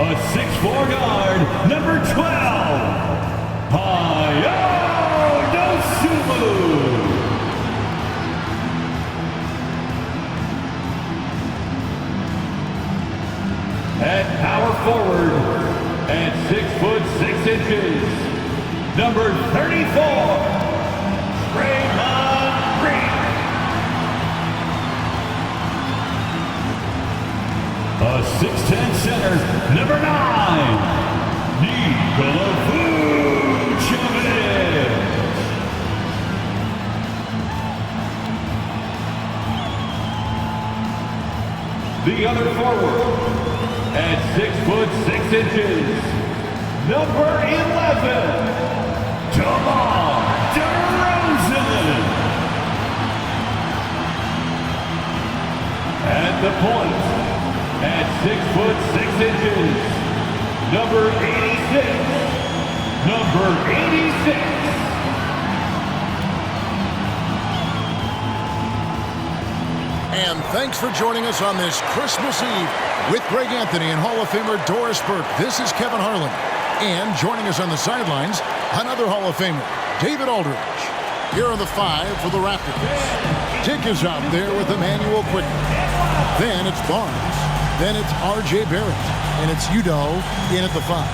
A 6'4" guard, number 12, Dosunmu. At power forward, at 6'6", number 34, Draymond Green. A 6'10" center, number 9, Nikola Vucevic. The other forward, at 6'6", number 11, DeMar DeRozan. At the point, at 6'6", number 86. And thanks for joining us on this Christmas Eve with Greg Anthony and Hall of Famer Doris Burke. This is Kevin Harlan. And joining us on the sidelines, another Hall of Famer, David Aldridge. Here are the 5 for the Raptors. Dick is out there with Emmanuel Quickly. Then it's Barnes. Then it's R.J. Barrett. And it's Udoh in at the 5.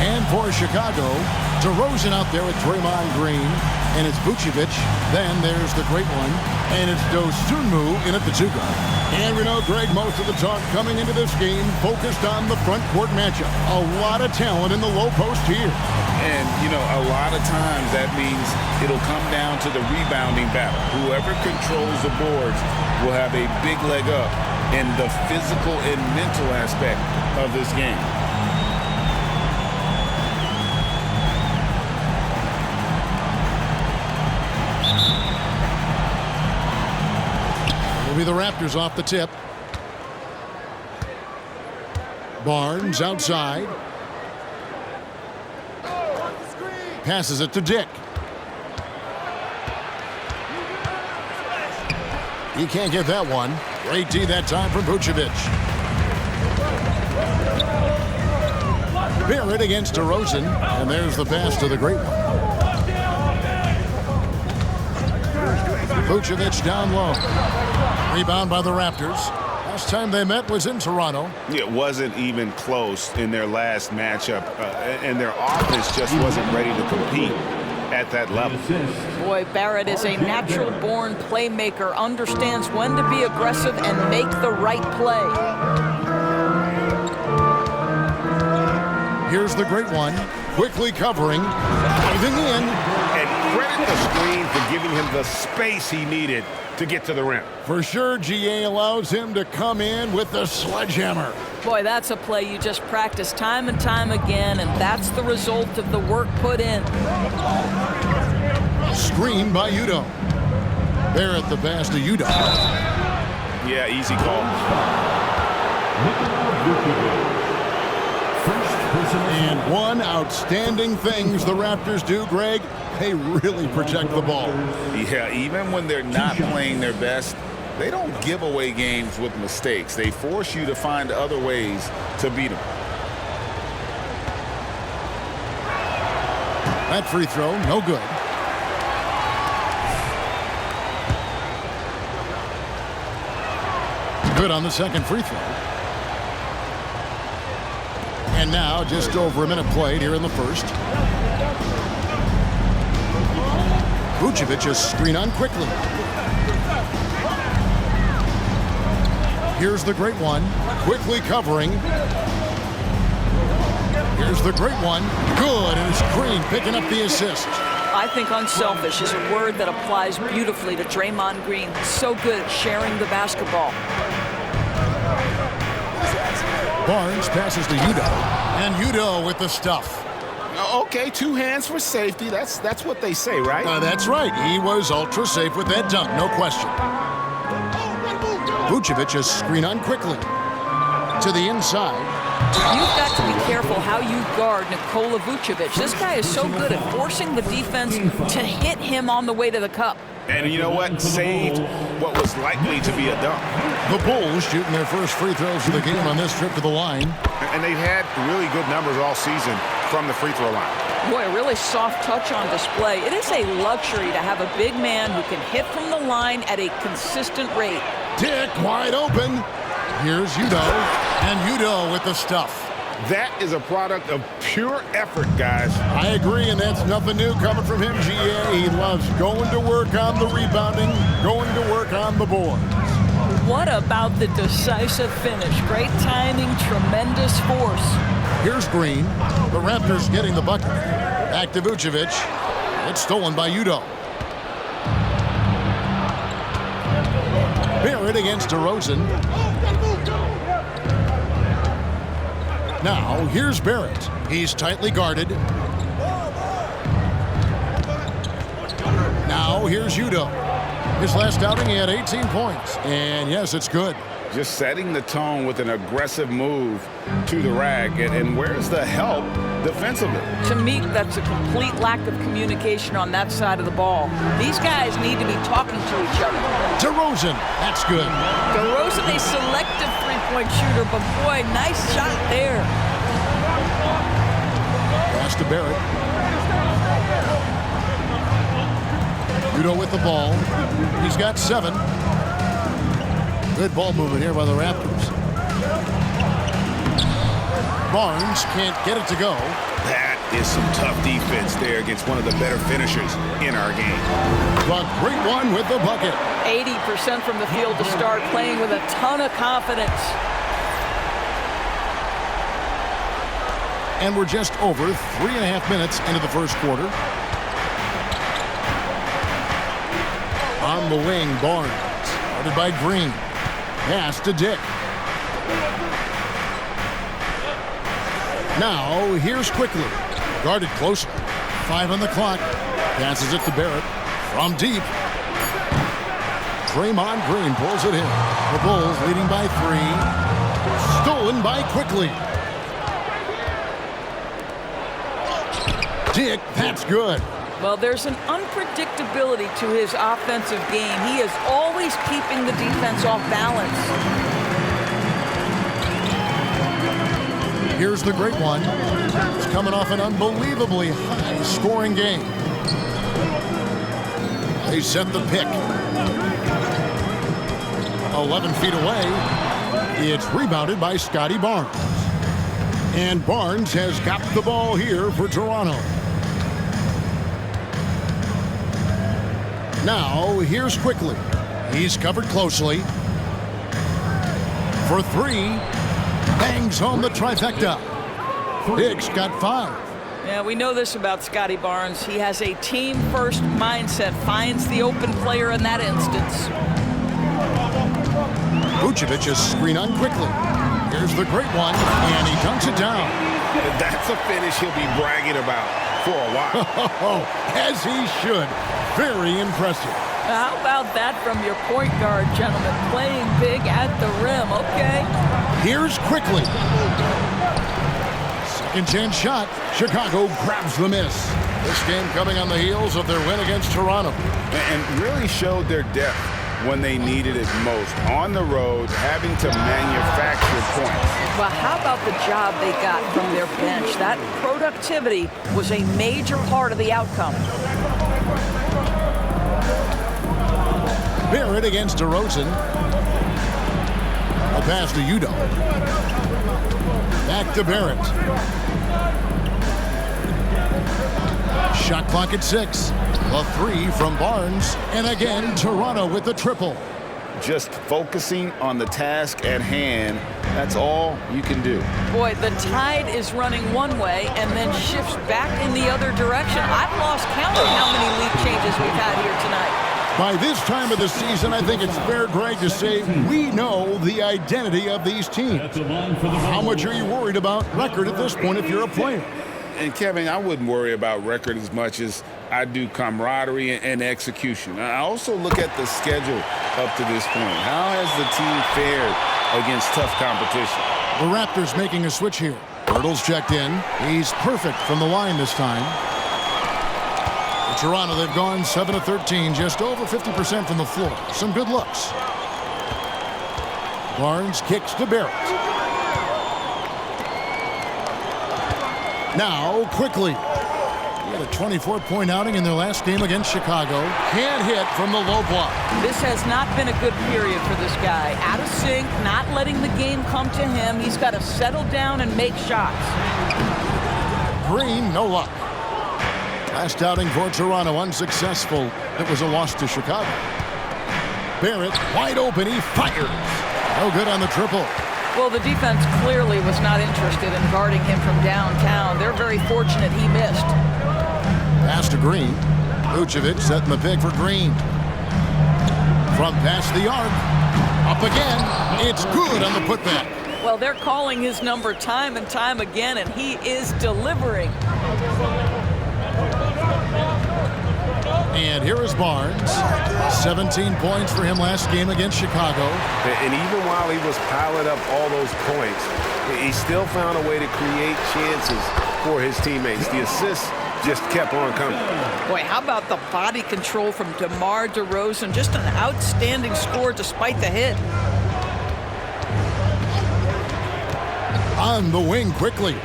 And for Chicago, DeRozan out there with Draymond Green. And it's Vucevic. Then there's the great one. And it's Dosunmu in at the 2 guard. And we know, Greg, most of the talk coming into this game focused on the front court matchup. A lot of talent in the low post here. And, you know, a lot of times that means it'll come down to the rebounding battle. Whoever controls the boards will have a big leg up in the physical and mental aspect of this game. Be the Raptors off the tip. Barnes outside. Passes it to Dick. He can't get that one. Great D that time from Vucevic. Barrett against DeRozan. And there's the pass to the great one. Vucevic down low. Rebound by the Raptors. Last time they met was in Toronto. It wasn't even close in their last matchup, and their offense just wasn't ready to compete at that level. Boy, Barrett is a natural-born playmaker, understands when to be aggressive and make the right play. Here's the great one, quickly covering, diving in. And credit the screen for giving him the space he needed to get to the rim. For sure, GA allows him to come in with the sledgehammer. Boy, that's a play you just practice time and time again, and that's the result of the work put in. Screen by Udoh. Barrett the pass to Udoh. Yeah, easy call. And one outstanding things the Raptors do, Greg, they really protect the ball. Yeah, even when they're not playing their best, they don't give away games with mistakes. They force you to find other ways to beat them. That free throw, no good. Good on the second free throw. And now just over a minute played here in the first. Vucevic is screen on quickly. Here's the great one, quickly covering. Here's the great one, good, and it's Green picking up the assist. I think unselfish is a word that applies beautifully to Draymond Green. So good at sharing the basketball. Barnes passes to Udoh, and Udoh with the stuff. Okay, 2 hands for safety. That's what they say, right? That's right. He was ultra safe with that dunk, no question. Vucevic is screen on quickly. To the inside. You've got to be careful how you guard Nikola Vucevic. This guy is so good at forcing the defense to hit him on the way to the cup. And you know what? Saved what was likely to be a dunk. The Bulls shooting their first free throws of the game on this trip to the line. And they've had really good numbers all season from the free throw line. Boy, a really soft touch on display. It is a luxury to have a big man who can hit from the line at a consistent rate. Dick wide open. Here's Udo. And Udo with the stuff. That is a product of pure effort, guys. I agree, and that's nothing new coming from him, GA. He loves going to work on the rebounding, going to work on the boards. What about the decisive finish? Great timing, tremendous force. Here's Green. The Raptors getting the bucket. Back to Vucevic. It's stolen by Udo. Barrett against DeRozan. Now, here's Barrett. He's tightly guarded. Now, here's Udo. His last outing, he had 18 points. And yes, it's good. Just setting the tone with an aggressive move to the rack. And where's the help defensively? To me, that's a complete lack of communication on that side of the ball. These guys need to be talking to each other. DeRozan, that's good. DeRozan, a selective three-point shooter, but boy, nice shot there. Pass to Barrett. Udo with the ball. He's got 7. Good ball movement here by the Raptors. Barnes can't get it to go. That is some tough defense there against one of the better finishers in our game. But great one with the bucket. 80% from the field to start, playing with a ton of confidence. And we're just over 3.5 minutes into the first quarter. On the wing, Barnes. Guarded by Green. Pass to Dick. Now, here's Quickly. Guarded closer. 5 on the clock. Passes it to Barrett. From deep. Draymond Green pulls it in. The Bulls leading by 3. Stolen by Quickly. Dick, that's good. Well, there's an unpredictability to his offensive game. He is always keeping the defense off balance. Here's the great one. It's coming off an unbelievably high-scoring game. They set the pick. 11 feet away. It's rebounded by Scotty Barnes. And Barnes has got the ball here for Toronto. Now, here's Quickly. He's covered closely. For 3. Bangs home the trifecta. Hicks got 5. Yeah, we know this about Scotty Barnes. He has a team-first mindset, finds the open player in that instance. Vucevic is screen on Quickly. Here's the great one, and he dunks it down. That's a finish he'll be bragging about for a while. As he should. Very impressive. How about that from your point guard, gentlemen? Playing big at the rim, okay? Here's Quickly. Second chance shot. Chicago grabs the miss. This game coming on the heels of their win against Toronto. And really showed their depth when they needed it most. On the road, having to manufacture points. Well, how about the job they got from their bench? That productivity was a major part of the outcome. Barrett against DeRozan. A pass to Udo. Back to Barrett. Shot clock at 6. A 3 from Barnes. And again, Toronto with the triple. Just focusing on the task at hand. That's all you can do. Boy, the tide is running one way and then shifts back in the other direction. I've lost count of how many lead changes we've had here tonight. By this time of the season, I think it's fair, Greg, to say we know the identity of these teams. How much are you worried about record at this point if you're a player? And Kevin, I wouldn't worry about record as much as I do camaraderie and execution. I also look at the schedule up to this point. How has the team fared against tough competition? The Raptors making a switch here. Hurdle's checked in. He's perfect from the line this time. Toronto, they've gone 7 of 13, just over 50% from the floor. Some good looks. Barnes kicks to Barrett. Now, quickly. He had a 24-point outing in their last game against Chicago. Can't hit from the low block. This has not been a good period for this guy. Out of sync, not letting the game come to him. He's got to settle down and make shots. Green, no luck. Last outing for Toronto, unsuccessful. It was a loss to Chicago. Barrett, wide open, he fires. No good on the triple. Well, the defense clearly was not interested in guarding him from downtown. They're very fortunate he missed. Pass to Green. Vucevic setting the pick for Green. From past the arc. Up again. It's good on the putback. Well, they're calling his number time and time again, and he is delivering. And here is Barnes. 17 points for him last game against Chicago. And even while he was piling up all those points, he still found a way to create chances for his teammates. The assists just kept on coming. Boy, how about the body control from DeMar DeRozan? Just an outstanding score despite the hit. On the wing quickly.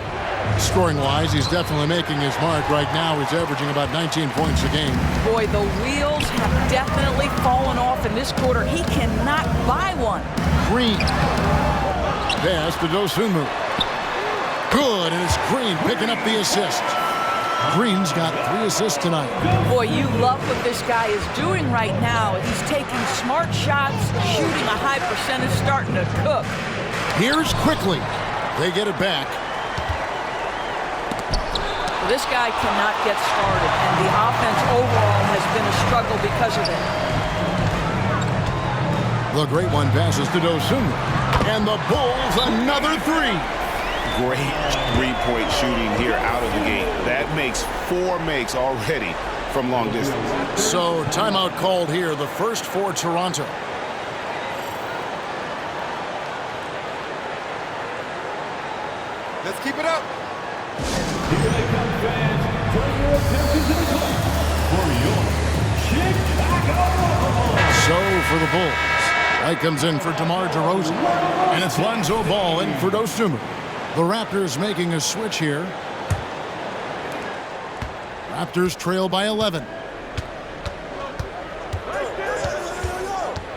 Scoring-wise, he's definitely making his mark. Right now, he's averaging about 19 points a game. Boy, the wheels have definitely fallen off in this quarter. He cannot buy one. Green. Pass to Dosunmu. Good, and it's Green picking up the assist. Green's got 3 assists tonight. Boy, you love what this guy is doing right now. He's taking smart shots, shooting a high percentage, starting to cook. Here's quickly. They get it back. This guy cannot get started, and the offense overall has been a struggle because of it. The great one passes to Dosunmu. And the Bulls another 3. Great three-point shooting here out of the gate. That makes 4 makes already from long distance. So timeout called here, the first for Toronto. Let's keep it up. Here they come, fans. Turn your attention to the clock for your Chicago Bulls. So for the Bulls, White comes in for DeMar DeRozan. And it's Lonzo Ball in for Dosunmu. The Raptors making a switch here. Raptors trail by 11.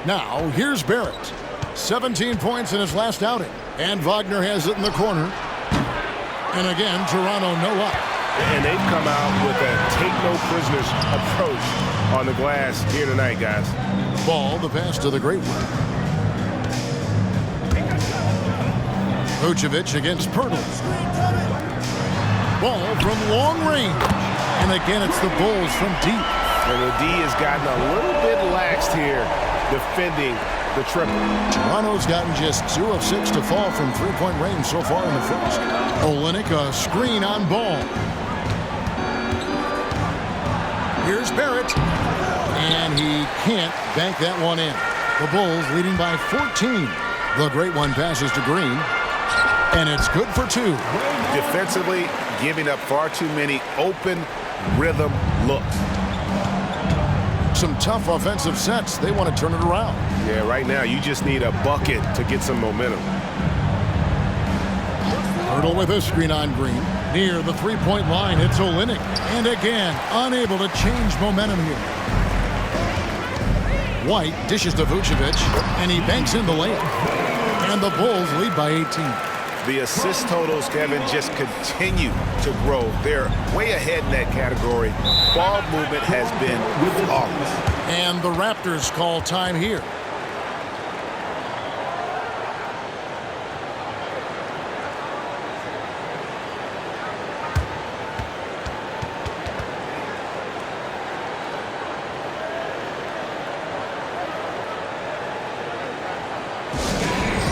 Now, here's Barrett. 17 points in his last outing. And Wagner has it in the corner. And again, Toronto no up. And they've come out with a take-no-prisoners approach on the glass here tonight, guys. Ball, the pass to the great one. Vucevic against Pirtle. Ball from long range. And again, it's the Bulls from deep. And the D has gotten a little bit laxed here defending the triple. Toronto's gotten just 2 of 6 to fall from three-point range so far in the first. Olynyk, a screen on Ball. Here's Barrett. And he can't bank that one in. The Bulls leading by 14. The great one passes to Green. And it's good for 2. Defensively, giving up far too many open rhythm looks. Some tough offensive sets. They want to turn it around. Yeah, right now you just need a bucket to get some momentum. Pirtle with a screen on Green. Near the three-point line, it's Olynyk. And again, unable to change momentum here. White dishes to Vucevic, and he banks in the layup. And the Bulls lead by 18. The assist totals, Kevin, just continue to grow. They're way ahead in that category. Ball movement has been flawless. And the Raptors call time here.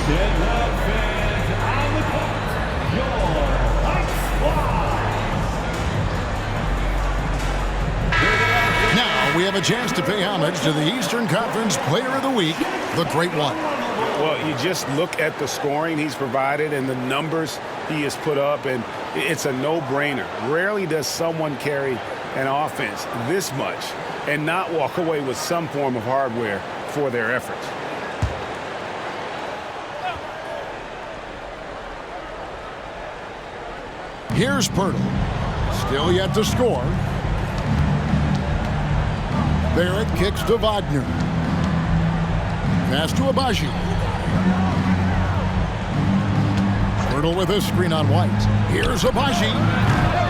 Get loud, fans. On the court, your Ice Squad. Now we have a chance to pay homage to the Eastern Conference Player of the Week, the Great One. Well, you just look at the scoring he's provided and the numbers he has put up, and it's a no-brainer. Rarely does someone carry an offense this much and not walk away with some form of hardware for their efforts. Here's Pirtle. Still yet to score. Barrett kicks to Wagner. Pass to Abaji. Pirtle with a screen on White. Here's Abaji.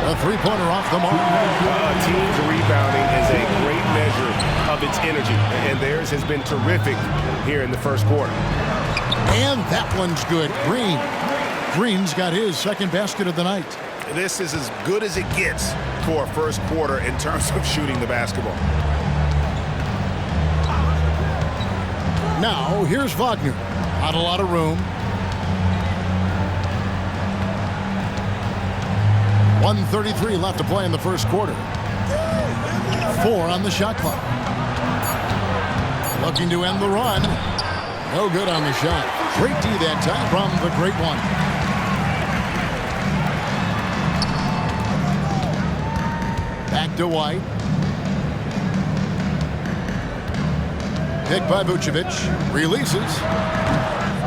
A three-pointer off the mark. A team's rebounding is a great measure of its energy, and theirs has been terrific here in the first quarter. And that one's good. Green's got his second basket of the night. This is as good as it gets for a first quarter in terms of shooting the basketball. Now, here's Wagner. Not a lot of room. 1:33 left to play in the first quarter. 4 on the shot clock. Looking to end the run. No good on the shot. Great D that time from the great one. Back to White. Picked by Vucevic. Releases.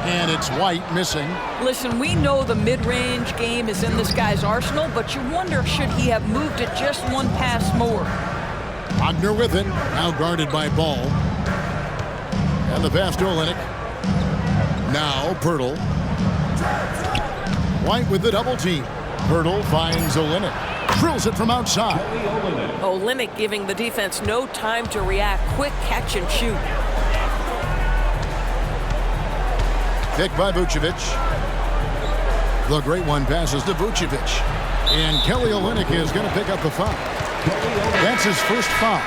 And it's White missing. Listen, we know the mid-range game is in this guy's arsenal, but you wonder, should he have moved it just one pass more? Wagner with it. Now guarded by Ball. And the pass to Olynyk. Now Pirtle. White with the double team. Pirtle finds Olynyk. Drills it from outside. Olynyk giving the defense no time to react. Quick catch and shoot. Picked by Vucevic. The great one passes to Vucevic. And Kelly Olynyk is going to pick up the foul. That's his first foul.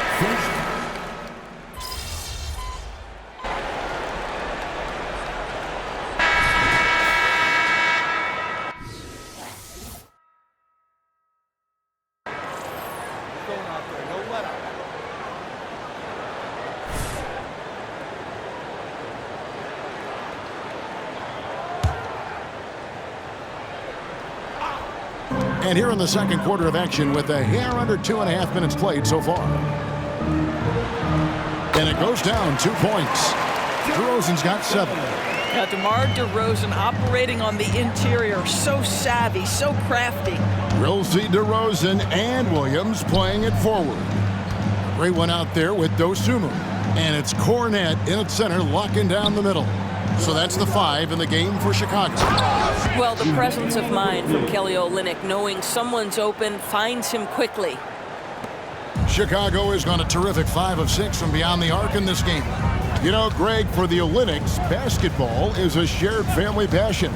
And here in the second quarter of action with a hair under 2.5 minutes played so far. And it goes down 2 points. DeRozan's got 7. Now, DeMar DeRozan operating on the interior. So savvy, so crafty. We'll see DeRozan and Williams playing it forward. Great one out there with Dosunmu. And it's Cornette in at center, locking down the middle. So that's the 5 in the game for Chicago. Well, the presence of mind from Kelly Olynyk, knowing someone's open, finds him quickly. Chicago has gone a terrific 5 of 6 from beyond the arc in this game. You know, Greg, for the Olynyks, basketball is a shared family passion.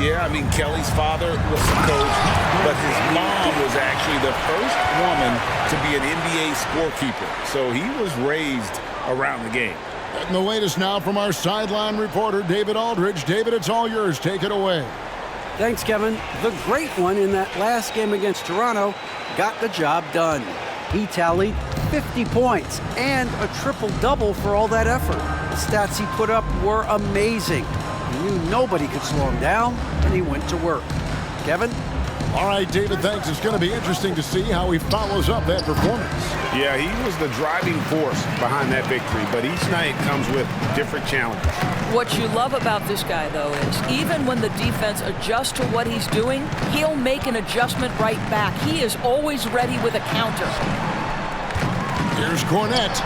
Yeah, I mean, Kelly's father was the coach, but his mom was actually the first woman to be an NBA scorekeeper. So he was raised around the game. And the latest now from our sideline reporter, David Aldridge. David, it's all yours. Take it away. Thanks, Kevin. The great one in that last game against Toronto got the job done. He tallied 50 points and a triple-double for all that effort. The stats he put up were amazing. He knew nobody could slow him down, and he went to work. Kevin? All right, David, thanks. It's going to be interesting to see how he follows up that performance. Yeah, he was the driving force behind that victory, but each night comes with different challenges. What you love about this guy, though, is even when the defense adjusts to what he's doing, he'll make an adjustment right back. He is always ready with a counter. Here's Cornette.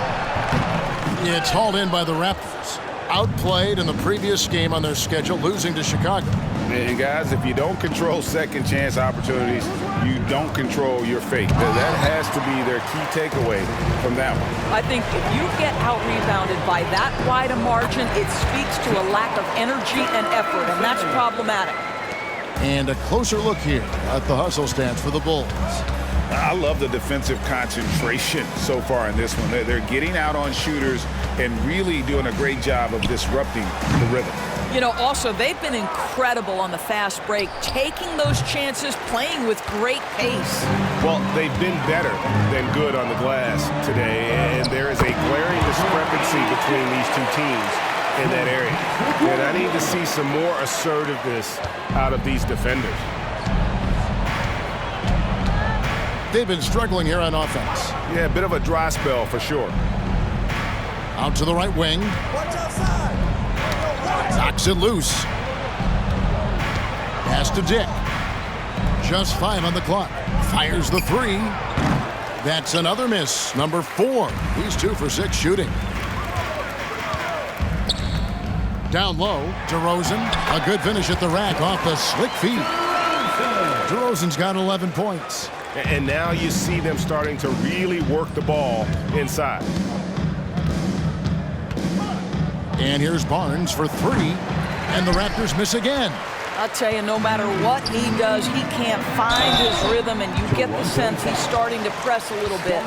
It's hauled in by the Raptors. Outplayed in the previous game on their schedule, losing to Chicago. And guys, if you don't control second chance opportunities, you don't control your fate. That has to be their key takeaway from that one. I think if you get out-rebounded by that wide a margin, it speaks to a lack of energy and effort, and that's problematic. And a closer look here at the hustle stats for the Bulls. I love the defensive concentration so far in this one. They're getting out on shooters and really doing a great job of disrupting the rhythm. You know, also, they've been incredible on the fast break, taking those chances, playing with great pace. Well, they've been better than good on the glass today, and there is a glaring discrepancy between these two teams in that area. And I need to see some more assertiveness out of these defenders. They've been struggling here on offense. Yeah, a bit of a dry spell for sure. Out to the right wing. Knocks it loose. Pass to Dick. Just 5 on the clock. Fires the 3. That's another miss. Number 4. He's 2 for 6 shooting. Down low, DeRozan. A good finish at the rack off the slick feed. DeRozan's got 11 points. And now you see them starting to really work the ball inside. And here's Barnes for 3. And the Raptors miss again. I'll tell you, no matter what he does, he can't find his rhythm, and you get the sense he's starting to press a little bit.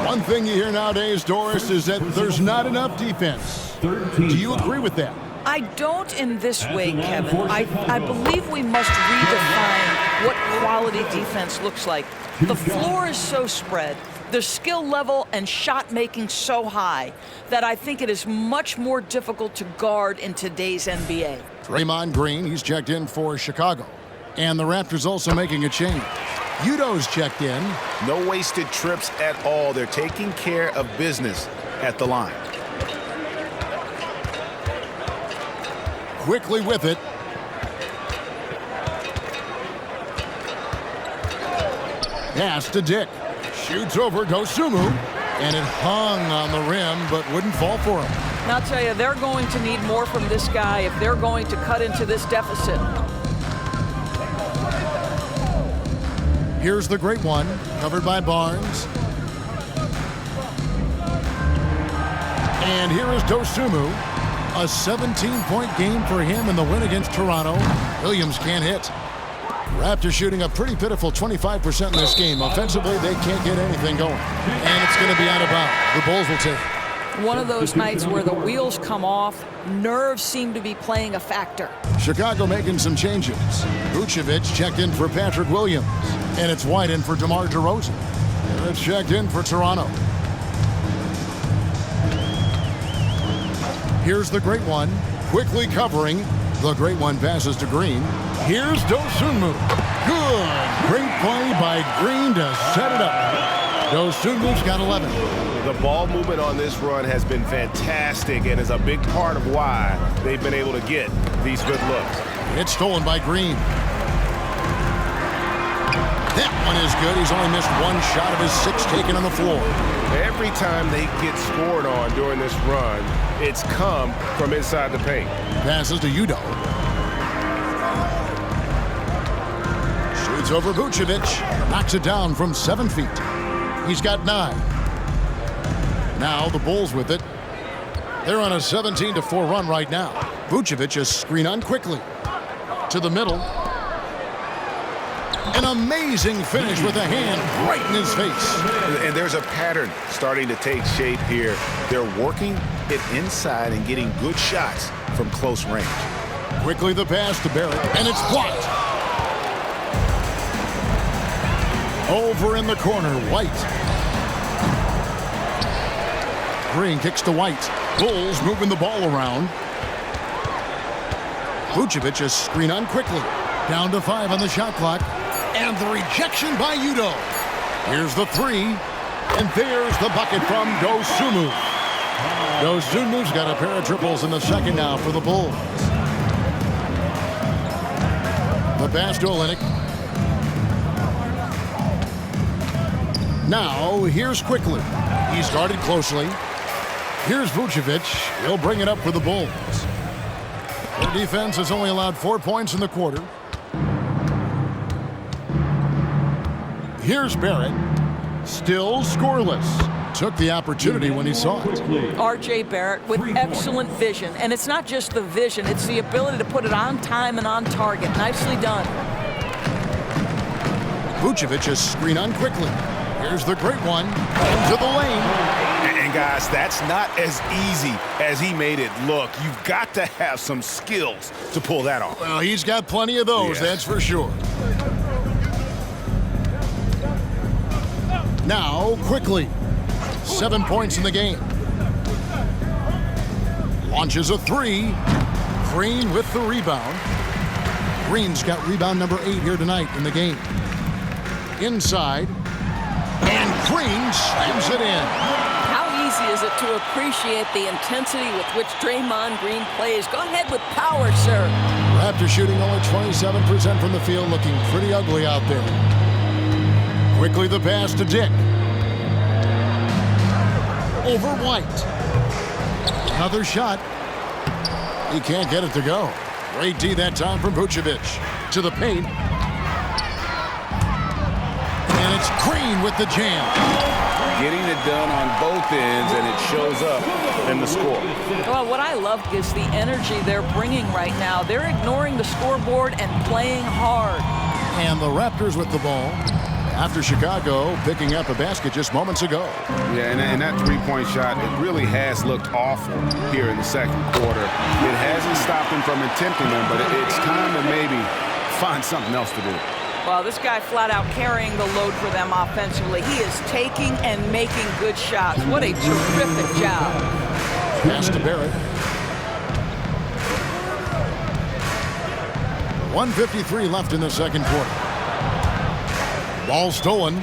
One thing you hear nowadays, Doris, is that there's not enough defense. Do you agree with that? I don't in this way, Kevin. I believe we must redefine what quality defense looks like. The floor is so spread, the skill level and shot making so high that I think it is much more difficult to guard in today's NBA. Draymond Green, he's checked in for Chicago. And the Raptors also making a change. Udo's checked in. No wasted trips at all. They're taking care of business at the line. Quickly with it. Pass to Dick. Shoots over Dosunmu. And it hung on the rim, but wouldn't fall for him. And I'll tell you, they're going to need more from this guy if they're going to cut into this deficit. Here's the great one, covered by Barnes. And here is Dosunmu. A 17-point game for him in the win against Toronto. Williams can't hit. Raptors shooting a pretty pitiful 25% in this game. Offensively, they can't get anything going. And it's going to be out of bounds. The Bulls will take it. One of those nights where the wheels come off, nerves seem to be playing a factor. Chicago making some changes. Vucevic checked in for Patrick Williams. And it's White in for DeMar DeRozan. And it's checked in for Toronto. Here's the great one, quickly covering. The great one passes to Green. Here's Dosunmu. Good. Great play by Green to set it up. Dosunmu's got 11. The ball movement on this run has been fantastic and is a big part of why they've been able to get these good looks. It's stolen by Green. That one is good. He's only missed 1 shot of his 6 taken on the floor. Every time they get scored on during this run, it's come from inside the paint. Passes to Udo. Shoots over Vucevic. Knocks it down from 7 feet. He's got 9. Now the Bulls with it. They're on a 17-4 run right now. Vucevic is screen on quickly. To the middle. An amazing finish with a hand right in his face. And there's a pattern starting to take shape here. They're working it inside and getting good shots from close range. Quickly the pass to Barrett, and it's blocked. Over in the corner, White. Green kicks to White. Bulls moving the ball around. Vucevic is screen on quickly. Down to 5 on the shot clock. And the rejection by Udo. Here's the 3. And there's the bucket from Dosunmu. Dosunmu's got a pair of triples in the second now for the Bulls. The pass to Olynyk. Now, here's quickly. He started closely. Here's Vucevic. He'll bring it up for the Bulls. Their defense has only allowed 4 points in the quarter. Here's Barrett. Still scoreless. Took the opportunity when he saw it. R.J. Barrett with excellent vision. And it's not just the vision, it's the ability to put it on time and on target. Nicely done. Vucevic is screen on quickly. Here's the great one. Into the lane. And guys, that's not as easy as he made it look. You've got to have some skills to pull that off. Well, he's got plenty of those, that's for sure. Now, quickly. 7 points in the game. Launches a 3. Green with the rebound. Green's got rebound number 8 here tonight in the game. Inside. Green slams it in. How easy is it to appreciate the intensity with which Draymond Green plays? Go ahead with power, sir. Raptors shooting only 27% from the field, looking pretty ugly out there. Quickly the pass to Dick. Over White. Another shot. He can't get it to go. Great D that time from Vucevic. To the paint. And it's Green with the jam. Getting it done on both ends, and it shows up in the score. Well, what I love is the energy they're bringing right now. They're ignoring the scoreboard and playing hard. And the Raptors with the ball after Chicago picking up a basket just moments ago. Yeah, and that three-point shot, it really has looked awful here in the second quarter. It hasn't stopped him from attempting them, but it's time to maybe find something else to do. Well, this guy flat out carrying the load for them offensively. He is taking and making good shots. What a terrific job. Pass to Barrett. 1:53 left in the second quarter. Ball stolen.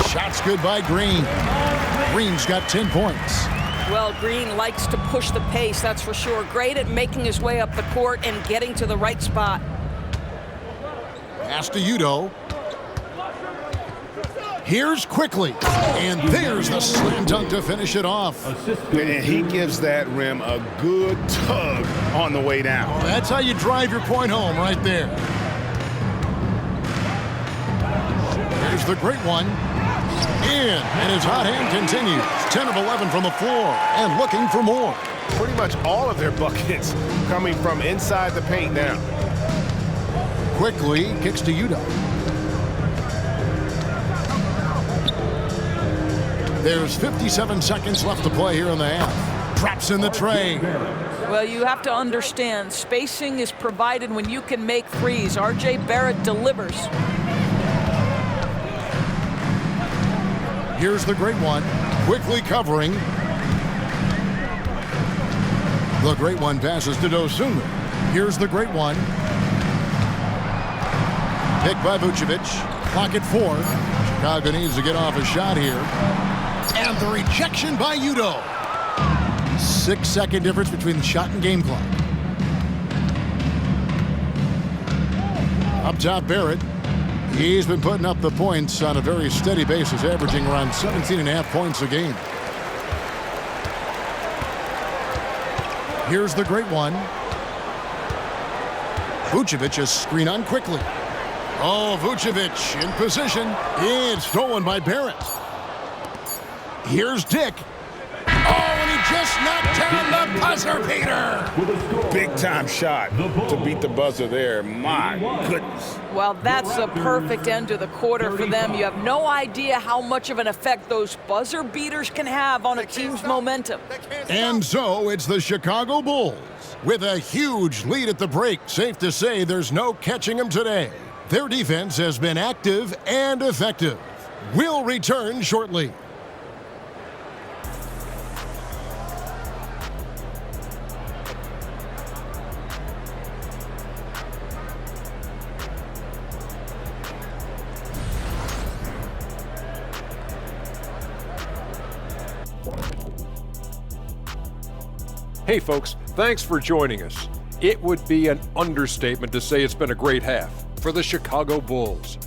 Shots good by Green. Green's got 10 points. Well, Green likes to push the pace, that's for sure. Great at making his way up the court and getting to the right spot. Pass to Udo. Here's Quickly. And there's the slam dunk to finish it off. And he gives that rim a good tug on the way down. That's how you drive your point home right there. Here's the great one. In, and his hot hand continues. 10 of 11 from the floor and looking for more. Pretty much all of their buckets coming from inside the paint now. Quickly kicks to Udo. There's 57 seconds left to play here in the half. Drops in the tray. Well, you have to understand, spacing is provided when you can make threes. R.J. Barrett delivers. Here's the great one. Quickly covering. The great one passes to Dosunmu. Here's the great one. Picked by Vucevic. Clock at 4. Chicago needs to get off a shot here. And the rejection by Udo. 6-second difference between the shot and game clock. Up top, Barrett. He's been putting up the points on a very steady basis, averaging around 17.5 points a game. Here's the great one. Vucevic is screen on Quickly. Oh, Vucevic in position. It's stolen by Barrett. Here's Dick. Oh, and he just knocked down the buzzer beater. Big time shot to beat the buzzer there. My goodness. Well, that's a perfect end to the quarter for them. You have no idea how much of an effect those buzzer beaters can have on a team's momentum. And so it's the Chicago Bulls with a huge lead at the break. Safe to say there's no catching them today. Their defense has been active and effective. We'll return shortly. Hey folks, thanks for joining us. It would be an understatement to say it's been a great half for the Chicago Bulls.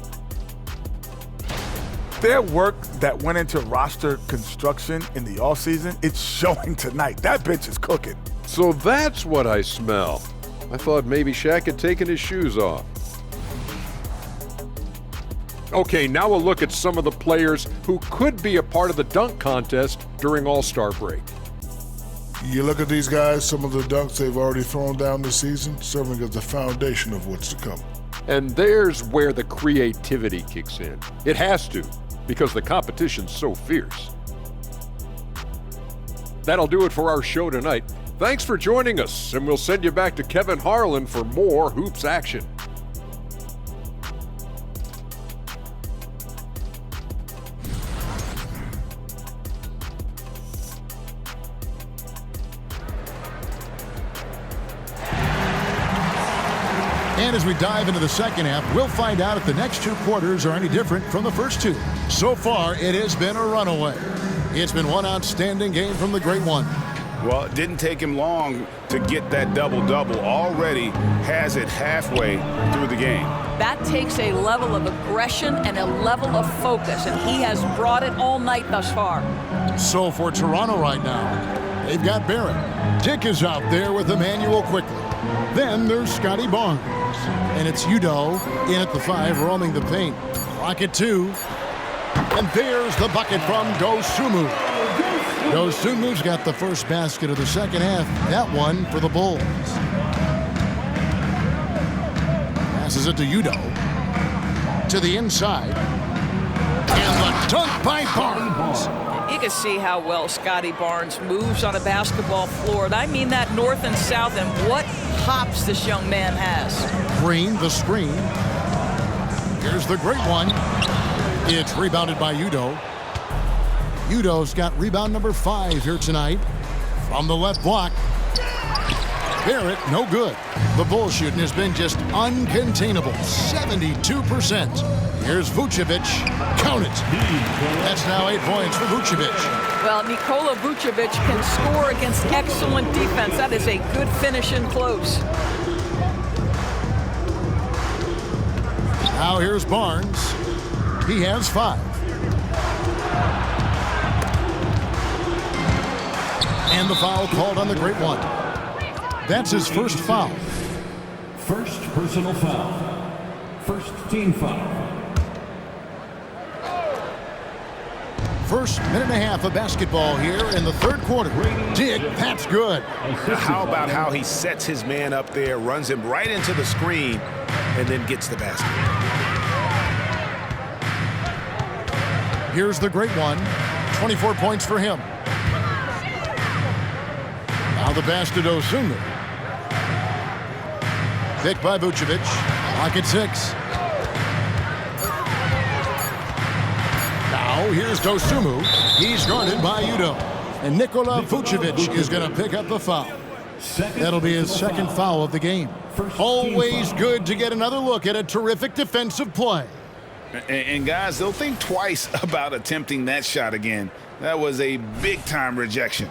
Their work that went into roster construction in the offseason, it's showing tonight. That bench is cooking. So that's what I smell. I thought maybe Shaq had taken his shoes off. Okay, now we'll look at some of the players who could be a part of the dunk contest during All-Star break. You look at these guys, some of the dunks they've already thrown down this season, serving as the foundation of what's to come. And there's where the creativity kicks in. It has to, because the competition's so fierce. That'll do it for our show tonight. Thanks for joining us, and we'll send you back to Kevin Harlan for more hoops action. And as we dive into the second half, we'll find out if the next two quarters are any different from the first two. So far, it has been a runaway. It's been one outstanding game from the Great One. Well, it didn't take him long to get that double-double. Already has it halfway through the game. That takes a level of aggression and a level of focus, and he has brought it all night thus far. So for Toronto right now, they've got Barrett. Dick is out there with Emmanuel quickly. Then there's Scotty Barnes. And it's Udo in at the 5, roaming the paint. Clock at 2. And there's the bucket from Dosunmu. Dosunmu's got the first basket of the second half. That one for the Bulls. Passes it to Udo. To the inside. And the dunk by Barnes. You can see how well Scotty Barnes moves on a basketball floor. And I mean that north and south, and what hops this young man has. Green, the screen. Here's the Great One. It's rebounded by Udo. Udo's got rebound number 5 here tonight. From the left block. Barrett, no good. The bull shooting has been just uncontainable. 72%. Here's Vucevic. Count it. That's now 8 points for Vucevic. Well, Nikola Vucevic can score against excellent defense. That is a good finish in close. Now here's Barnes. He has 5. And the foul called on the Great One. That's his first foul. First personal foul. First team foul. First minute and a half of basketball here in the third quarter. Dick, that's good. How about how he sets his man up there, runs him right into the screen, and then gets the basket. Here's the Great One. 24 points for him. Now the pass to Dosunmu. Picked by Vucevic. Clock at 6. Now here's Dosunmu. He's guarded by Udo. And Nikola Vucevic is going to pick up the foul. That'll be his second foul of the game. Always good to get another look at a terrific defensive play. And guys, they'll think twice about attempting that shot again. That was a big-time rejection.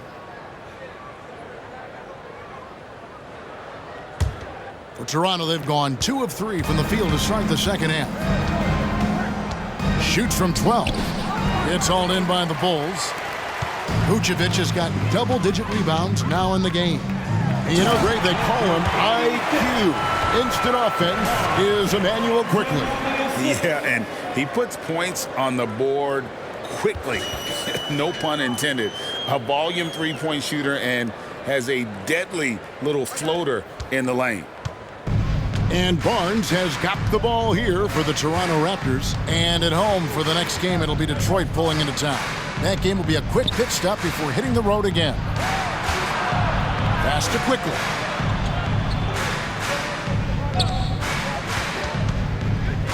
For Toronto, they've gone 2 of 3 from the field to start the second half. Shoots from 12. It's hauled in by the Bulls. Vucevic has got double-digit rebounds now in the game. You know, Greg, they call him IQ. Instant offense is Emmanuel quickly. Yeah, and he puts points on the board quickly. No pun intended. A volume three-point shooter and has a deadly little floater in the lane. And Barnes has got the ball here for the Toronto Raptors. And at home for the next game, it'll be Detroit pulling into town. That game will be a quick pit stop before hitting the road again. Pass to quickly.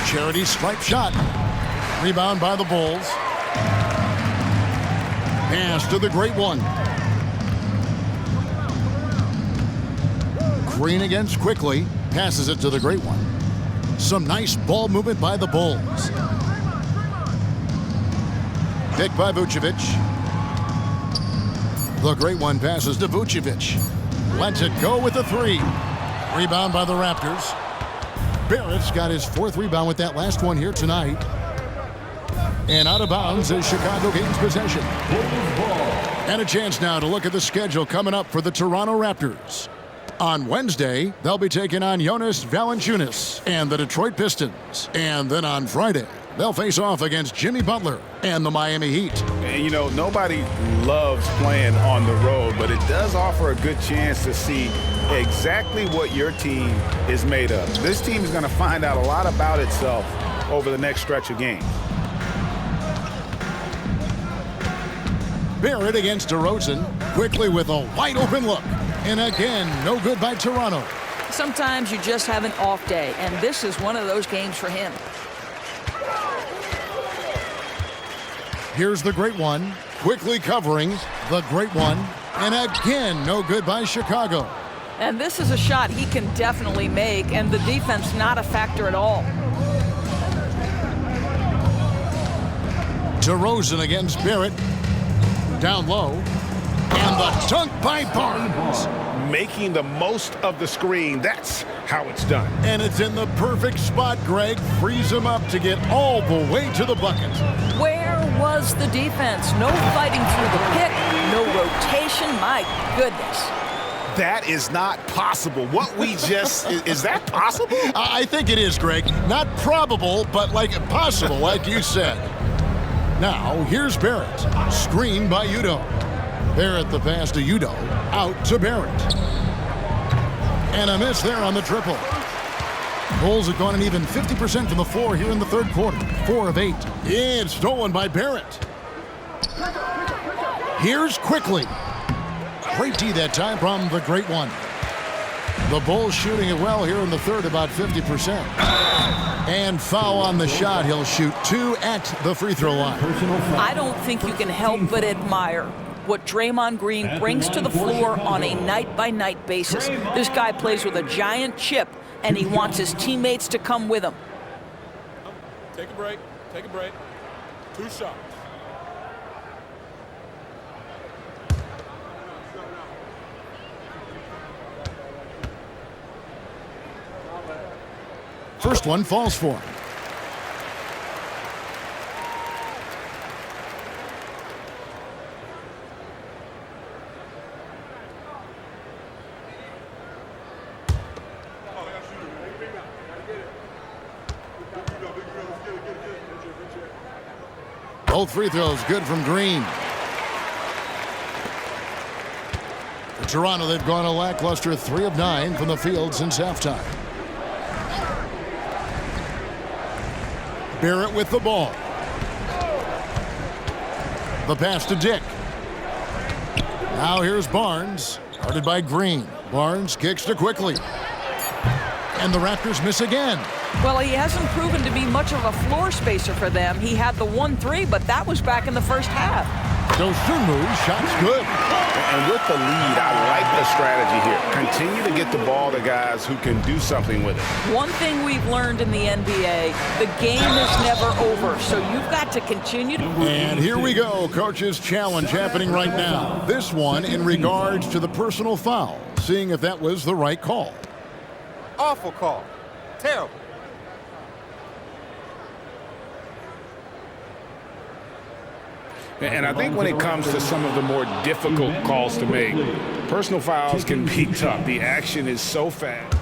Charity stripe shot. Rebound by the Bulls. Pass to the Great One. Green against quickly. Passes it to the Great One. Some nice ball movement by the Bulls. Picked by Vucevic. The Great One passes to Vucevic. Lets it go with the 3. Rebound by the Raptors. Barrett's got his 4th rebound with that last one here tonight. And out of bounds is Chicago gains possession. And a chance now to look at the schedule coming up for the Toronto Raptors. On Wednesday, they'll be taking on Jonas Valanciunas and the Detroit Pistons. And then on Friday, they'll face off against Jimmy Butler and the Miami Heat. And, you know, nobody loves playing on the road, but it does offer a good chance to see exactly what your team is made of. This team is going to find out a lot about itself over the next stretch of games. Barrett against DeRozan, quickly with a wide open look. And again, no good by Toronto. Sometimes you just have an off day, and this is one of those games for him. Here's the Great One, quickly covering the Great One. And again, no good by Chicago. And this is a shot he can definitely make, and the defense not a factor at all. DeRozan against Barrett. Down low. And the dunk by Barnes. Making the most of the screen. That's how it's done. And it's in the perfect spot, Greg. Frees him up to get all the way to the bucket. Where was the defense? No fighting through the pick, no rotation. My goodness. That is not possible. What we just, is that possible? I think it is, Greg. Not probable, but like possible, like you said. Now, here's Barrett. Screen by Udo. Barrett the pass to Udo. Out to Barrett. And a miss there on the triple. Bulls have gone an even 50% from the floor here in the third quarter. 4 of 8. It's stolen by Barrett. Here's Quickly. Great D that time from the great one. The Bulls shooting it well here in the third, about 50%. And foul on the shot. He'll shoot 2 at the free throw line. I don't think you can help but admire what Draymond Green brings to the floor on a night-by-night basis. This guy plays with a giant chip, and he wants his teammates to come with him. Take a break. Take a break. 2 shots. First one falls for him. Both free throws good from Green. For Toronto, they've gone a lackluster 3 of 9 from the field since halftime. Barrett with the ball. The pass to Dick. Now here's Barnes. Guarded by Green. Barnes kicks to Quickly. And the Raptors miss again. Well, he hasn't proven to be much of a floor spacer for them. He had the 1-3, but that was back in the first half. Dosunmu's shot's good. And with the lead, I like the strategy here. Continue to get the ball to guys who can do something with it. One thing we've learned in the NBA, the game is never over, so you've got to continue to... And here we go, Coach's challenge happening right now. This one in regards to the personal foul, seeing if that was the right call. Awful call. Terrible. And I think when it comes to some of the more difficult calls to make, personal fouls can be tough. The action is so fast.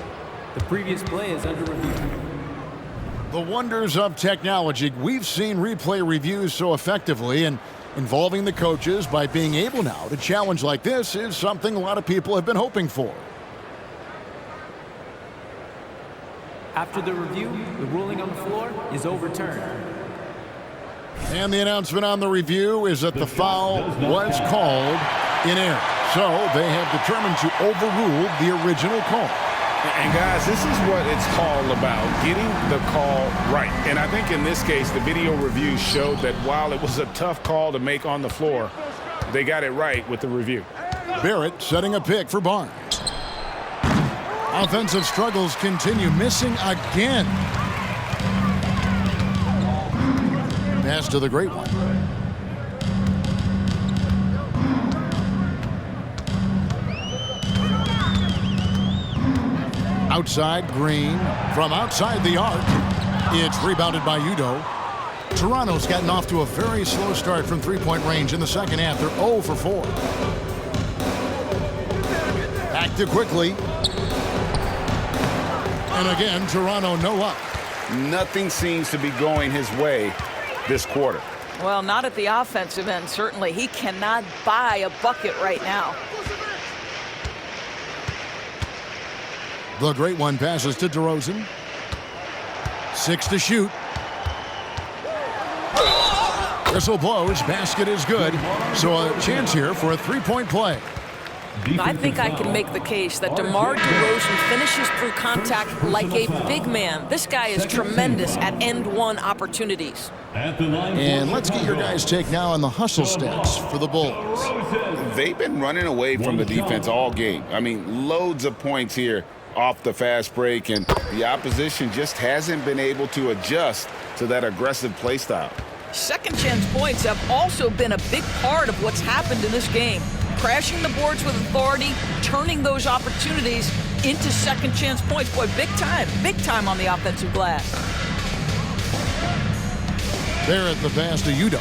The previous play is under review. The wonders of technology. We've seen replay reviews so effectively, and involving the coaches by being able now to challenge like this is something a lot of people have been hoping for. After the review, the ruling on the floor is overturned. And the announcement on the review is that the foul was called in error. So they have determined to overrule the original call. And guys, this is what it's all about, getting the call right. And I think in this case, the video review showed that while it was a tough call to make on the floor, they got it right with the review. Barrett setting a pick for Barnes. Offensive struggles continue, missing again. Pass to the great one. Outside, Green. From outside the arc, it's rebounded by Udo. Toronto's gotten off to a very slow start from three-point range in the second half. They're 0 for 4. Back to Quickly. And again, Toronto no luck. Nothing seems to be going his way this quarter. Well, not at the offensive end, certainly. He cannot buy a bucket right now. The great one passes to DeRozan. 6 to shoot. Whistle blows. Basket is good. So a chance here for a three-point play. I think I can make the case that DeMar DeRozan finishes through contact like a big man. This guy is tremendous at end-one opportunities. And let's get your guys' take now on the hustle stats for the Bulls. They've been running away from the defense all game. I mean, loads of points here off the fast break, and the opposition just hasn't been able to adjust to that aggressive play style. Second chance points have also been a big part of what's happened in this game. Crashing the boards with authority, turning those opportunities into second chance points. Boy, big time on the offensive glass. There at the pass to Udo.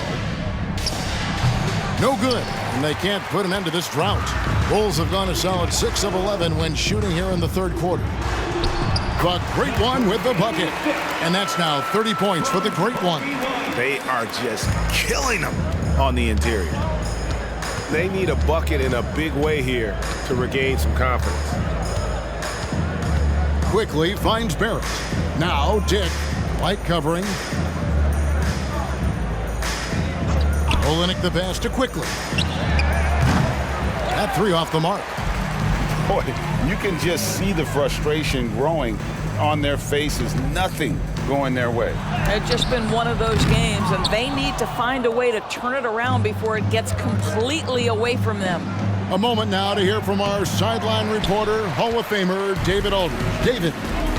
No good, and they can't put an end to this drought. Bulls have gone a solid 6 of 11 when shooting here in the third quarter. The Great One with the bucket, and that's now 30 points for the Great One. They are just killing them on the interior. They need a bucket in a big way here to regain some confidence. Quickly finds Barrett. Now Dick, light covering. Olenek the pass to Quickly. That three off the mark. Boy, you can just see the frustration growing on their faces. Nothing going their way. It's just been one of those games, and they need to find a way to turn it around before it gets completely away from them. A moment now to hear from our sideline reporter, Hall of Famer David Aldridge. David.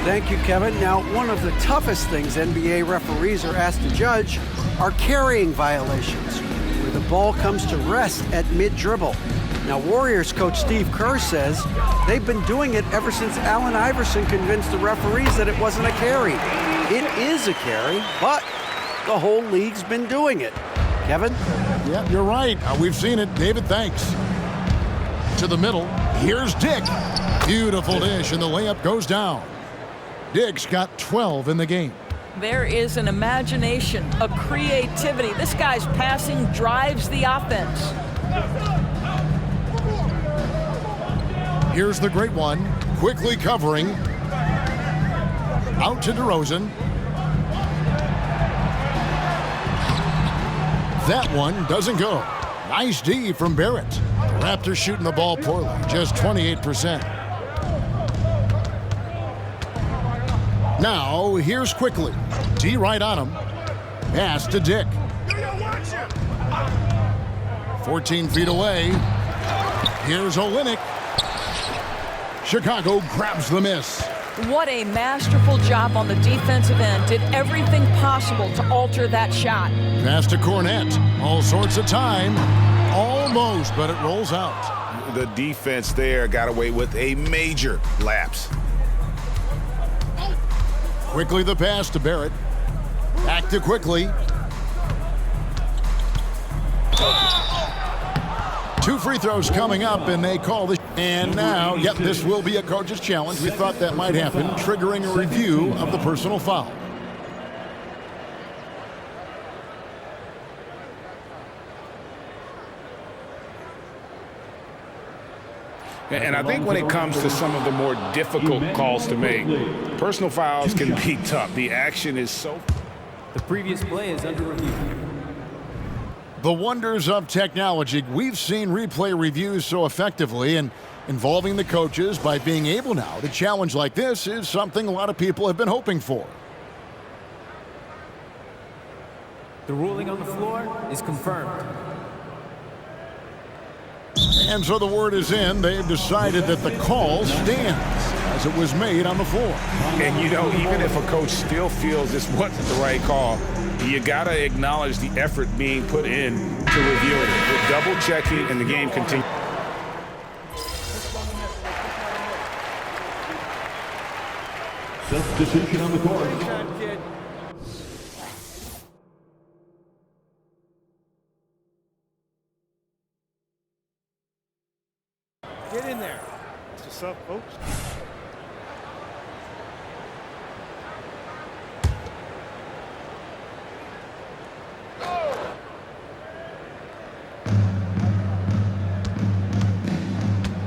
Thank you, Kevin. Now, one of the toughest things NBA referees are asked to judge are carrying violations, where the ball comes to rest at mid-dribble. Now, Warriors coach Steve Kerr says they've been doing it ever since Allen Iverson convinced the referees that it wasn't a carry. It is a carry, but the whole league's been doing it. Kevin? Yeah, you're right. We've seen it. David, thanks. To the middle. Here's Dick. Beautiful dish, and the layup goes down. Dick's got 12 in the game. There is an imagination, a creativity. This guy's passing drives the offense. Here's the Great One, quickly covering. Out to DeRozan. That one doesn't go. Nice D from Barrett. The Raptors shooting the ball poorly, just 28%. Now, here's Quickly. D right on him. Pass to Dick. 14 feet away. Here's Olenek. Chicago grabs the miss. What a masterful job on the defensive end. Did everything possible to alter that shot. Pass to Cornette. All sorts of time. Almost, but it rolls out. The defense there got away with a major lapse. Quickly the pass to Barrett. Back to Quickly. Two free throws coming up, and they call this. And now, yep, this will be a coach's challenge. We thought that might happen, triggering a review of the personal foul. And I think when it comes to some of the more difficult calls to make, personal fouls can be tough. The action is so... The previous play is under review. The wonders of technology. We've seen replay reviews so effectively, and involving the coaches by being able now to challenge like this is something a lot of people have been hoping for. The ruling on the floor is confirmed. And so the word is in. They've decided that the call stands as it was made on the floor. And, you know, even if a coach still feels this wasn't the right call, you got to acknowledge the effort being put in to review it. With double checking and the game continues. Substitution on the court. Get in there. What's up, folks?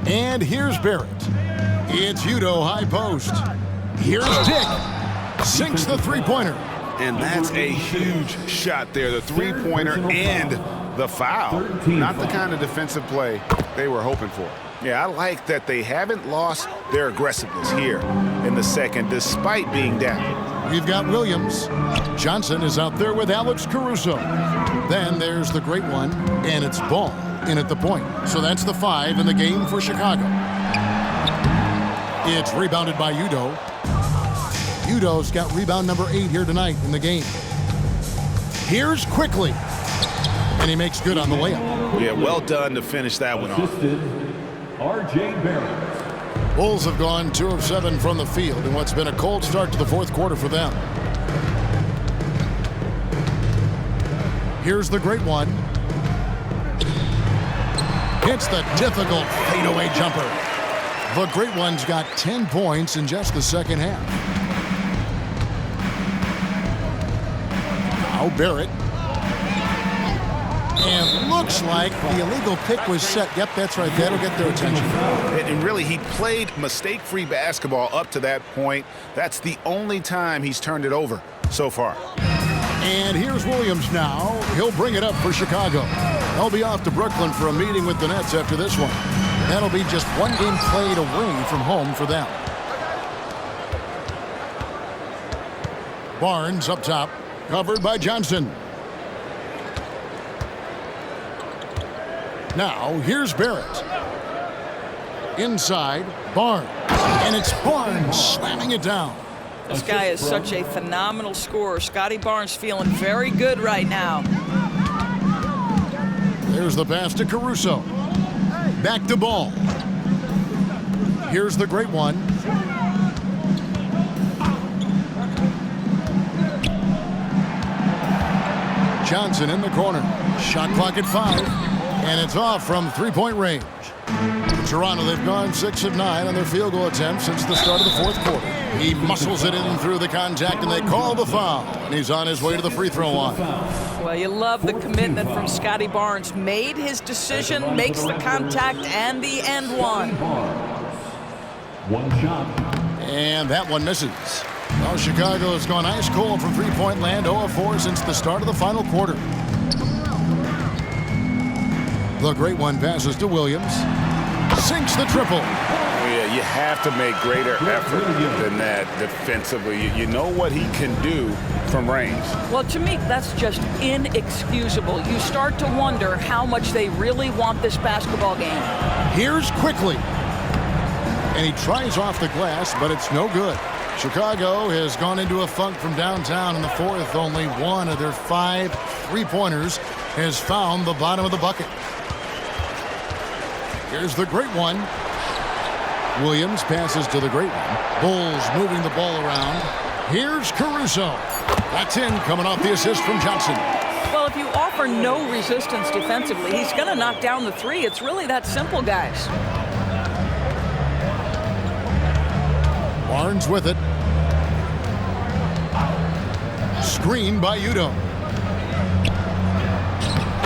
And here's Barrett. It's Udo high post. Here's Dick. Sinks the three-pointer. And that's a huge shot there. The three-pointer and the foul. Not the kind of defensive play they were hoping for. Yeah, I like that they haven't lost their aggressiveness here in the second, despite being down. We've got Williams. Johnson is out there with Alex Caruso. Then there's the great one, and it's Ball in at the point. So that's the 5 in the game for Chicago. It's rebounded by Udoh. Udoh's got rebound number 8 here tonight in the game. Here's Quickly. And he makes good on the layup. Yeah, well done to finish that one off. R.J. Barrett. Bulls have gone 2 of 7 from the field in what's been a cold start to the fourth quarter for them. Here's the great one. Hits the difficult fadeaway jumper. The great one's got 10 points in just the second half. Now Barrett. And looks like the illegal pick was set. Yep, that's right. That'll get their attention. And really, he played mistake-free basketball up to that point. That's the only time he's turned it over so far. And here's Williams now. He'll bring it up for Chicago. They'll be off to Brooklyn for a meeting with the Nets after this one. That'll be just one game played away from home for them. Barnes up top, covered by Johnson. Now, here's Barrett. Inside, Barnes. And it's Barnes slamming it down. This guy is such a phenomenal scorer. Scotty Barnes feeling very good right now. There's the pass to Caruso. Back to Ball. Here's the great one. Johnson in the corner. Shot clock at 5. And it's off from three-point range. Toronto, they've gone 6 of 9 on their field goal attempts since the start of the fourth quarter. He muscles it in through the contact, and they call the foul. And he's on his way to the free throw line. Well, you love the commitment from Scotty Barnes. Made his decision, makes the contact, and the end one. One shot. And that one misses. Well, Chicago has gone ice cold from three-point land, 0 of 4 since the start of the final quarter. The great one passes to Williams. Sinks the triple. Yeah, you have to make greater effort than that defensively. You know what he can do from range. Well, to me, that's just inexcusable. You start to wonder how much they really want this basketball game. Here's Quickly. And he tries off the glass, but it's no good. Chicago has gone into a funk from downtown in the fourth. Only one of their 5 three-pointers has found the bottom of the bucket. Here's the great one. Williams passes to the great one. Bulls moving the ball around. Here's Caruso. That's in, coming off the assist from Johnson. Well, if you offer no resistance defensively, he's going to knock down the 3. It's really that simple, guys. Barnes with it. Screen by Udoh.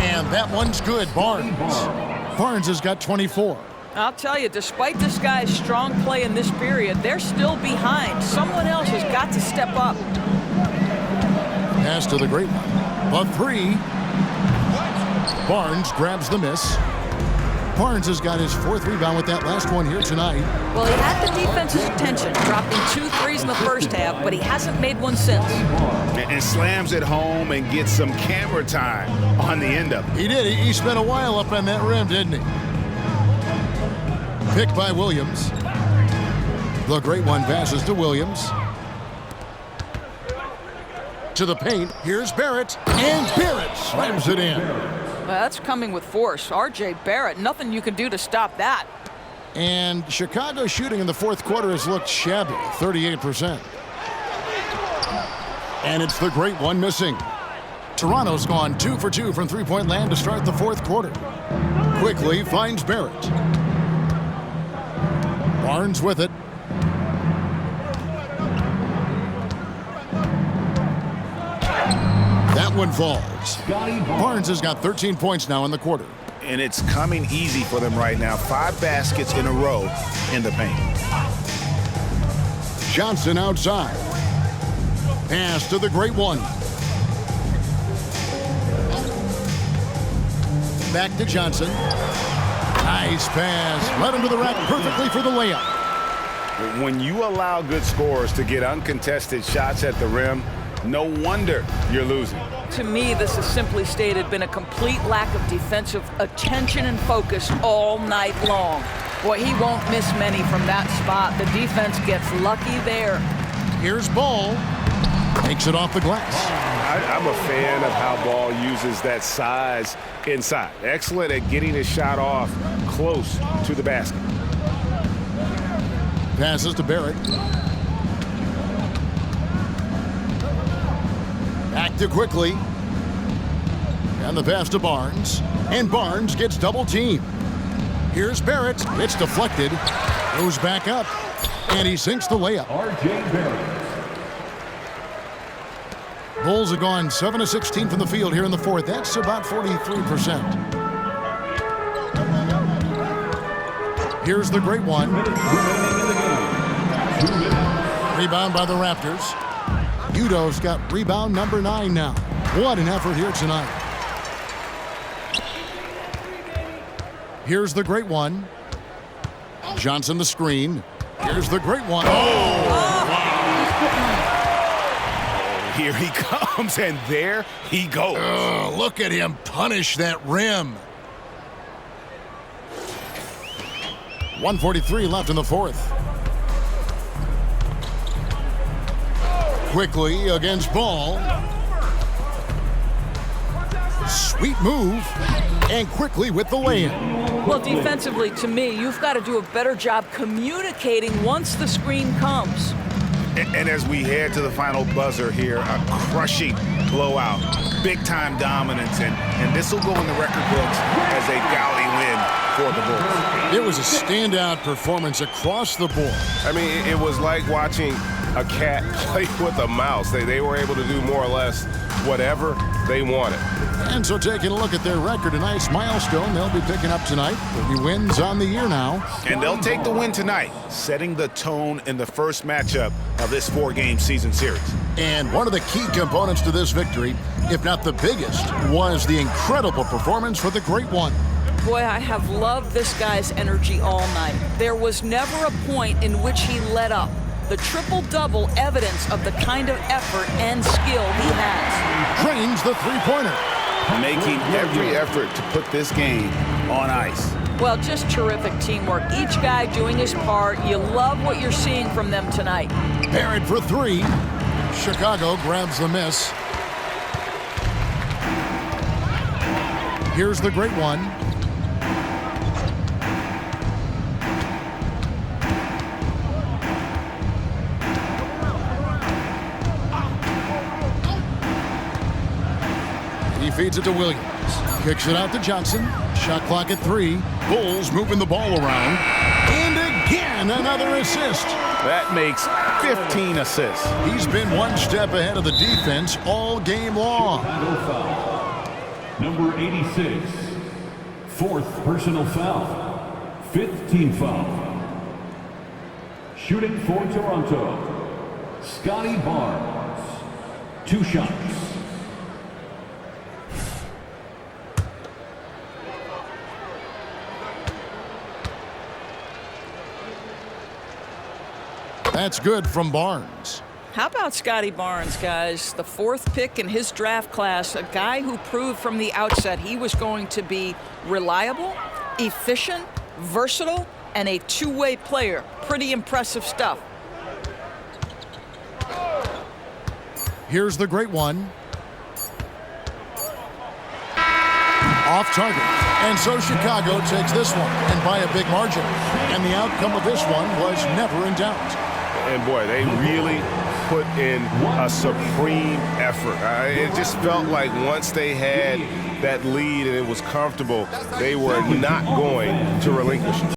And that one's good. Barnes has got 24. I'll tell you, despite this guy's strong play in this period, they're still behind. Someone else has got to step up. Pass to the great one. The 3. Barnes grabs the miss. Barnes has got his 4th rebound with that last one here tonight. Well, he had the defense's attention, dropping 2 threes in the first half, but he hasn't made one since. And slams it home and gets some camera time on the end of it. He did. He spent a while up on that rim, didn't he? Picked by Williams. The great one passes to Williams. To the paint. Here's Barrett. And Barrett slams it in. Well, that's coming with force. R.J. Barrett, nothing you can do to stop that. And Chicago's shooting in the fourth quarter has looked shabby, 38%. And it's the great one missing. Toronto's gone 2 for 2 from three-point land to start the fourth quarter. Quickly finds Barrett. Barnes with it. That one falls. Barnes has got 13 points now in the quarter. And it's coming easy for them right now. 5 baskets in a row in the paint. Johnson outside. Pass to the great one. Back to Johnson. Nice pass. Led him to the rack perfectly for the layup. When you allow good scorers to get uncontested shots at the rim, no wonder you're losing. To me, this has simply stated been a complete lack of defensive attention and focus all night long. Boy, he won't miss many from that spot. The defense gets lucky there. Here's Ball. Takes it off the glass. I'm a fan of how Ball uses that size inside. Excellent at getting his shot off close to the basket. Passes to Barrett. Back to Quickly. And the pass to Barnes. And Barnes gets double teamed. Here's Barrett. It's deflected. Goes back up. And he sinks the layup. R.J. Barrett. Bulls have gone 7 of 16 from the field here in the fourth. That's about 43%. Here's the great one. Rebound by the Raptors. Udo's got rebound number 9 now. What an effort here tonight. Here's the great one. Johnson the screen. Here's the great one. Here he comes, and there he goes. Look at him punish that rim. 1:43 left in the fourth. Quickly against Ball. Sweet move. And Quickly with the lay-in. Well, defensively, to me, you've got to do a better job communicating once the screen comes. And as we head to the final buzzer here, a crushing blowout, big-time dominance, and this will go in the record books as a gaudy win for the Bulls. It was a standout performance across the board. I mean, it was like watching a cat play with a mouse. They were able to do more or less whatever they wanted. And so taking a look at their record, a nice milestone they'll be picking up tonight. 30 wins on the year now. And they'll take the win tonight, setting the tone in the first matchup of this 4-game season series. And one of the key components to this victory, if not the biggest, was the incredible performance for the great one. Boy, I have loved this guy's energy all night. There was never a point in which he let up. The triple-double evidence of the kind of effort and skill he has. Drains the three-pointer. Making every effort to put this game on ice. Well, just terrific teamwork. Each guy doing his part. You love what you're seeing from them tonight. Barrett for 3. Chicago grabs the miss. Here's the great one. He feeds it to Williams. Kicks it out to Johnson. Shot clock at 3. Bulls moving the ball around. And again, another assist. That makes 15 assists. He's been one step ahead of the defense all game long. Number 86. 4th personal foul. 5th team foul. Shooting for Toronto, Scotty Barnes. 2 shots. That's good from Barnes. How about Scotty Barnes, guys? The 4th pick in his draft class, a guy who proved from the outset he was going to be reliable, efficient, versatile, and a two-way player. Pretty impressive stuff. Here's the great one. Off target. And so Chicago takes this one, and by a big margin. And the outcome of this one was never in doubt. And boy, they really put in a supreme effort. It just felt like once they had that lead and it was comfortable, they were not going to relinquish it.